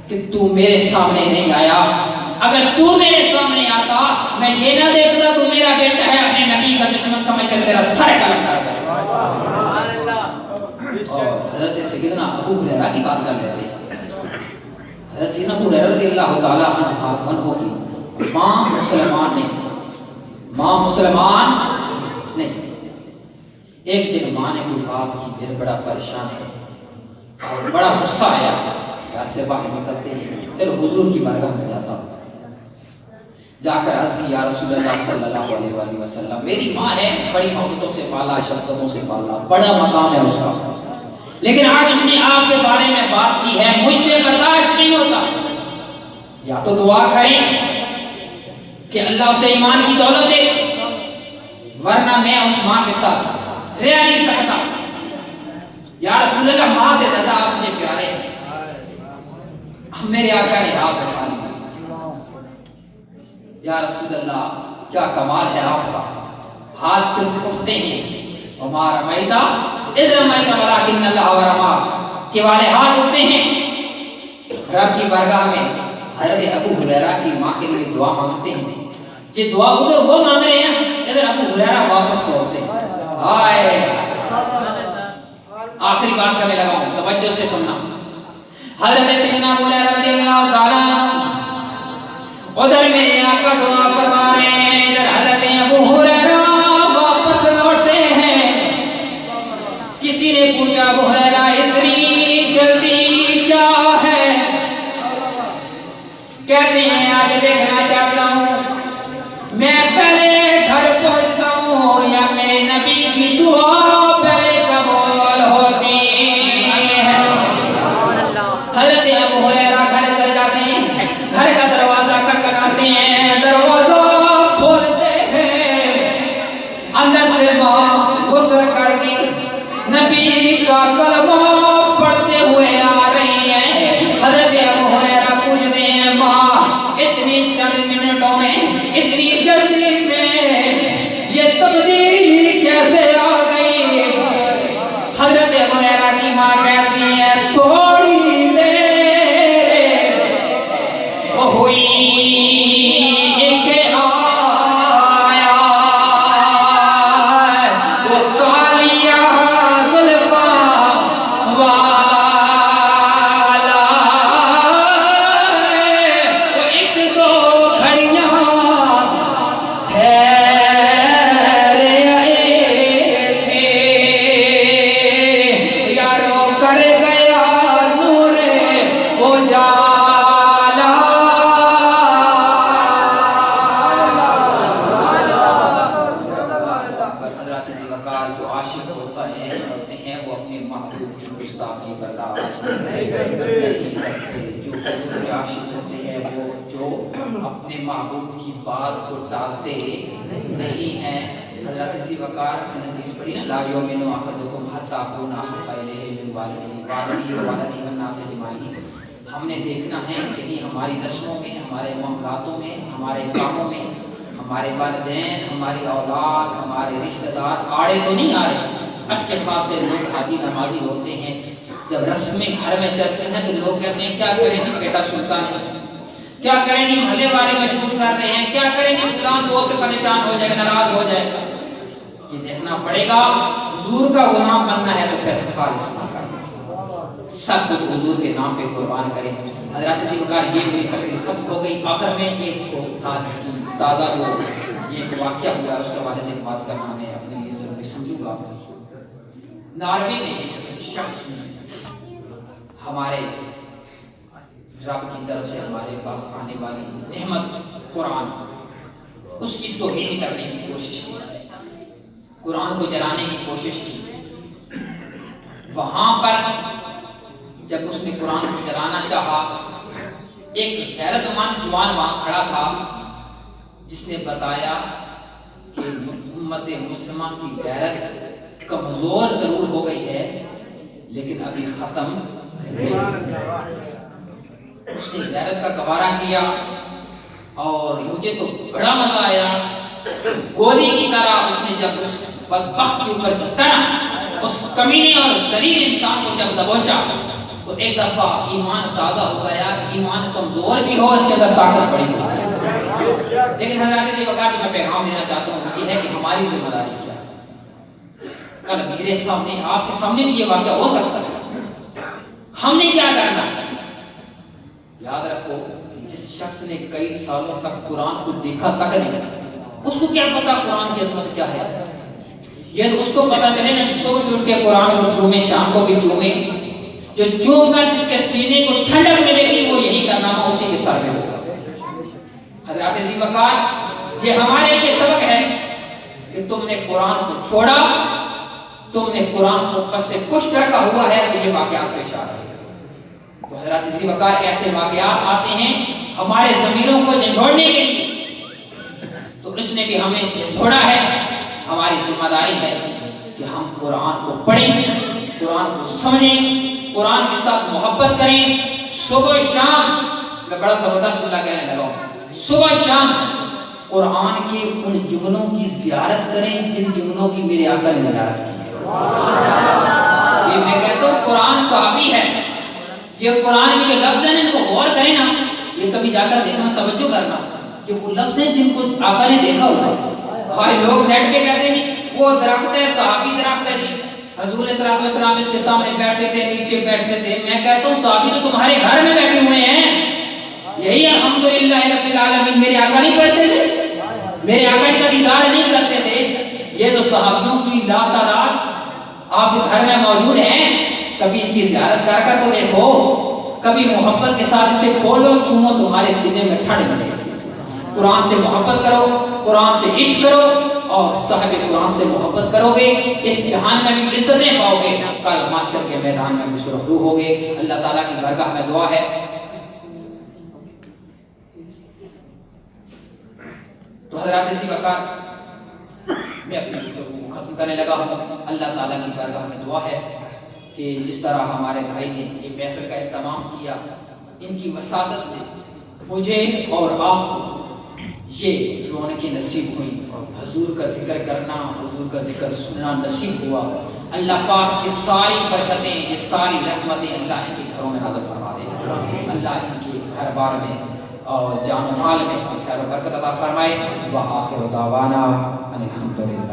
کہ تو میرے سامنے نہیں آیا. اگر تو میرے سامنے آتا میں یہ نہ دیکھتا تو میرا بیٹا ہے اپنے نبی کا دشمن سمجھ کر تیرا سر قلم کر دے. اور حضرت سیدنا ابو ہریرہ کی بات کر لیتے ہیں. حضرت سیدنا ابو ہریرہ رضی اللہ تعالی عنہ کی ماں مسلمان نہیں. ایک دن ماں نے کوئی بات کی، پھر بڑا پریشان ہے اور بڑا غصہ آیا. گھر سے باہر نکلتے ہیں، چلو حضور کی بارگاہ میں جاتا ہوں. جا کر عرض کی یا رسول اللہ صلی اللہ علیہ وآلہ وسلم، میری ماں ہے، بڑی محبتوں سے پالا، شفقتوں سے پالا، بڑا مقام ہے اس کا، لیکن آج اس نے آپ کے بارے میں بات کی ہے، مجھ سے برداشت نہیں ہوتا. یا تو دعا کریں کہ اللہ اسے ایمان کی دولت دے، ورنہ میں اس ماں کے ساتھ رہ نہیں سکتا. یا رسول اللہ ماں سے زیادہ آپ مجھے پیارے ہیں. میرے آقا نے ہاتھ اٹھا لیا. یا رسول اللہ کیا کمال ہے آپ کا، ہاتھ صرف اٹھتے ہیں. وما رمیتا اذ رمیت ولکن اللہ رمی کے والے ہاتھ اٹھتے ہیں. رب کی بارگاہ میں حضرت ابو ہریرہ کی ماں کے لیے دعا مانگتے ہیں. یہ دعا ادھر وہ مانگ رہے ہیں ادھر ابو ہریرہ واپس لوٹتے ہیں. ہائے آخری بات کا میں لگاؤں، توجہ سے سننا. حضرت سیدنا ابو ہریرہ رضی اللہ تعالیٰ عنہ ادھر میرے آقا دعا فرما رہے ہیں، ادھر حضرت ابو ہریرہ واپس لوٹتے ہیں. کسی نے پوچھا ابو ہریرہ اتنی جلدی کیا ہے؟ کہتے ہیں آگے دیکھنا چاہتا ہوں، میں پہلے گھر پہنچتا ہوں یا میرے نبی کی دعا پہلے قبول ہوتی ہے. حضرت ابو ہریرہ گھر چل جاتے ہیں، گھر کا دروازہ کھٹکھٹاتے ہیں، دروازہ کھولتے ہیں. اندر سے ماں غسل کر کے نبی کا کلمہ پڑھتے ہوئے آ رہی ہیں. حضرت ابو ہریرہ پوچھتے ہیں ماں اتنی چند منٹوں میں اتنی جلدی میں یہ تبدیلی کیسے آ گئی؟ حضرت ابو ہریرہ کی ماں کہتی ہے تھوڑی دیر ہوئی کہ آیا وہ کالیا زلفاں والا، وہ ایک دو گھڑیاں ٹھہرے تھے، یارو کر گیا نور اجالا. حضرات ذوالفقار جو عاشق ہوتا ہے ہوتے ہیں وہ اپنے محبوب کی گستاخی برداشت نہیں کرتے. جو حضور کے عاشق ہوتے ہیں وہ جو اپنے محبوب کی بات کو ٹالتے نہیں ہیں. حضرت ذوالفقار نے حدیث پڑھی نا، لا یؤمن احدکم حتی اکون احب الیہ من والدہ وولدہ والناس اجمعین. ہم نے دیکھنا ہے کہیں ہماری رسموں میں، ہمارے معاملاتوں میں، ہمارے کاموں میں ہمارے والدین، ہماری اولاد، ہمارے رشتہ دار آڑے تو نہیں آ رہے. اچھے خاصے لوگ حاجی نمازی ہوتے ہیں، جب رسمیں گھر میں چلتے ہیں تو لوگ کہتے ہیں کیا کریں جی بیٹا سلطان ہے، کیا کریں جی محلے والے مجبور کر رہے ہیں، کیا کریں جی فلان دوست پریشان ہو جائے گا، ناراض ہو جائے گا. یہ دیکھنا پڑے گا. حضور کا غلام بننا ہے تو پھر خالص نہ کرنا، سب کچھ حضور کے نام پہ قربان کریں. حضرت ذوالفقار یہ میری تقریر ختم ہو گئی. آخر میں ایک کو آج کی تازہ جو یہ ایک واقعہ ہوا ہے اس کے حوالے سے بات کرنا میں اپنے لیے ضروری سمجھوں گا. ناروے میں ایک شخص نے ہمارے رب کی طرف سے ہمارے پاس آنے والی نعمت قرآن اس کی توہین کرنے کی کوشش کی، قرآن کو جلانے کی کوشش کی. وہاں پر جب اس نے قرآن کو جلانا چاہا، ایک غیرت مند جوان وہاں کھڑا تھا جس نے بتایا کہ امت مسلمہ کی غیرت کمزور ضرور ہو گئی ہے لیکن ابھی ختم نہیں. اس نے غیرت کا گوارا کیا اور مجھے تو بڑا مزہ آیا. گولی کی طرح اس نے جب اس بدبخت کے اوپر جھٹکا، اس کمینے اور ذلیل انسان کو جب دبوچا تو ایک دفعہ ایمان تازہ ہو گیا کہ ایمان کمزور بھی ہو اس کے اندر طاقت بڑی ہو. لیکن حضرات ذی وقار میں پیغام دینا چاہتا ہوں یہ ہے کہ ہماری ذمہ داری کیا ہے. کل میرے سامنے آپ کے سامنے بھی یہ واقعہ ہو سکتا ہے. ہم نے کیا کرنا ہے؟ یاد رکھو جس شخص نے کئی سالوں تک قرآن کو دیکھا تک نہیں اس کو کیا پتا قرآن کی عظمت کیا ہے. یہ تو اس کو پتا چلے نا جس کو بھی اٹھ کے قرآن کو چومے شام کو بھی چومے جو چوم کر جس کے سینے کو ٹھنڈک ملے گی وہ یہی کارنامہ اسی کے ساتھ ہوگا. حضرات ذی وقار یہ ہمارے لیے سبق ہے کہ تم نے قرآن کو چھوڑا تم نے قرآن کو پس سے کچھ رکھا ہوا ہے تو یہ واقعات پیش آ رہے ہیں. تو حضرات ذی وقار ایسے واقعات آتے ہیں ہمارے ضمیروں کو جھنجھوڑنے کے لیے تو اس نے بھی ہمیں جھنجھوڑا ہے. ہماری ذمہ داری ہے کہ ہم قرآن کو پڑھیں قرآن کو سمجھیں قرآن کے ساتھ محبت کریں. صبح شام میں بڑا زبردست اللہ کہنے لگا ہوں صبح شام قرآن کے ان جملوں کی زیارت کریں جن جملوں کی میرے آقا نے زیارت کی. یہ میں کہتا ہوں قرآن صحابی ہے. یہ قرآن کے جو لفظ ہیں ان کو غور کریں نا یہ کبھی جا کر دیکھنا توجہ کرنا کہ وہ لفظ ہیں جن کو آقا نے دیکھا ہوگا. ہمارے لوگ نیٹ پہ کہتے ہیں وہ درخت ہے صحابی درخت ہے جی حضور صلی اللہ علیہ وسلم اس کے سامنے بیٹھتے تھے نیچے بیٹھتے تھے. میں کہتا ہوں صحابی تو تمہارے گھر میں بیٹھے ہوئے ہیں. یہی الحمدللہ رب العالمین میرے آقا نہیں پڑھتے تھے میرے آقا کا دیدار نہیں کرتے تھے. یہ تو صحابیوں کی لا تعداد آپ کے گھر میں موجود ہیں. کبھی ان کی زیارت کر کر تو دیکھو کبھی محبت کے ساتھ اسے کھولو چومو تمہارے سینے میں ٹھنڈ ملے. قرآن سے محبت کرو قرآن سے عشق کرو اور صاحب قرآن سے محبت کرو گے اس جہان میں بھی عزتیں پاؤ گے کل معاشر کے میدان میں بھی سرخرو ہوگے. اللہ تعالیٰ کی بارگاہ میں دعا ہے. تو حضرات ذی وقار میں اپنی گفتگو کو ختم کرنے لگا ہوں. اللہ تعالیٰ کی بارگاہ میں دعا ہے کہ جس طرح ہمارے بھائی نے یہ محفل کا اہتمام کیا ان کی وساطت سے مجھے اور آپ کو یہ رونقیں نصیب ہوئی. حضور کا ذکر کرنا حضور کا ذکر سننا نصیب ہوا. اللہ پاک یہ ساری برکتیں یہ ساری رحمتیں اللہ ان کے گھروں میں نازل فرما دے. اللہ ان کے گھر بار میں اور جان و مال میں خیر و برکت عطا فرمائے. وآخر دعوانا ان الحمد للہ.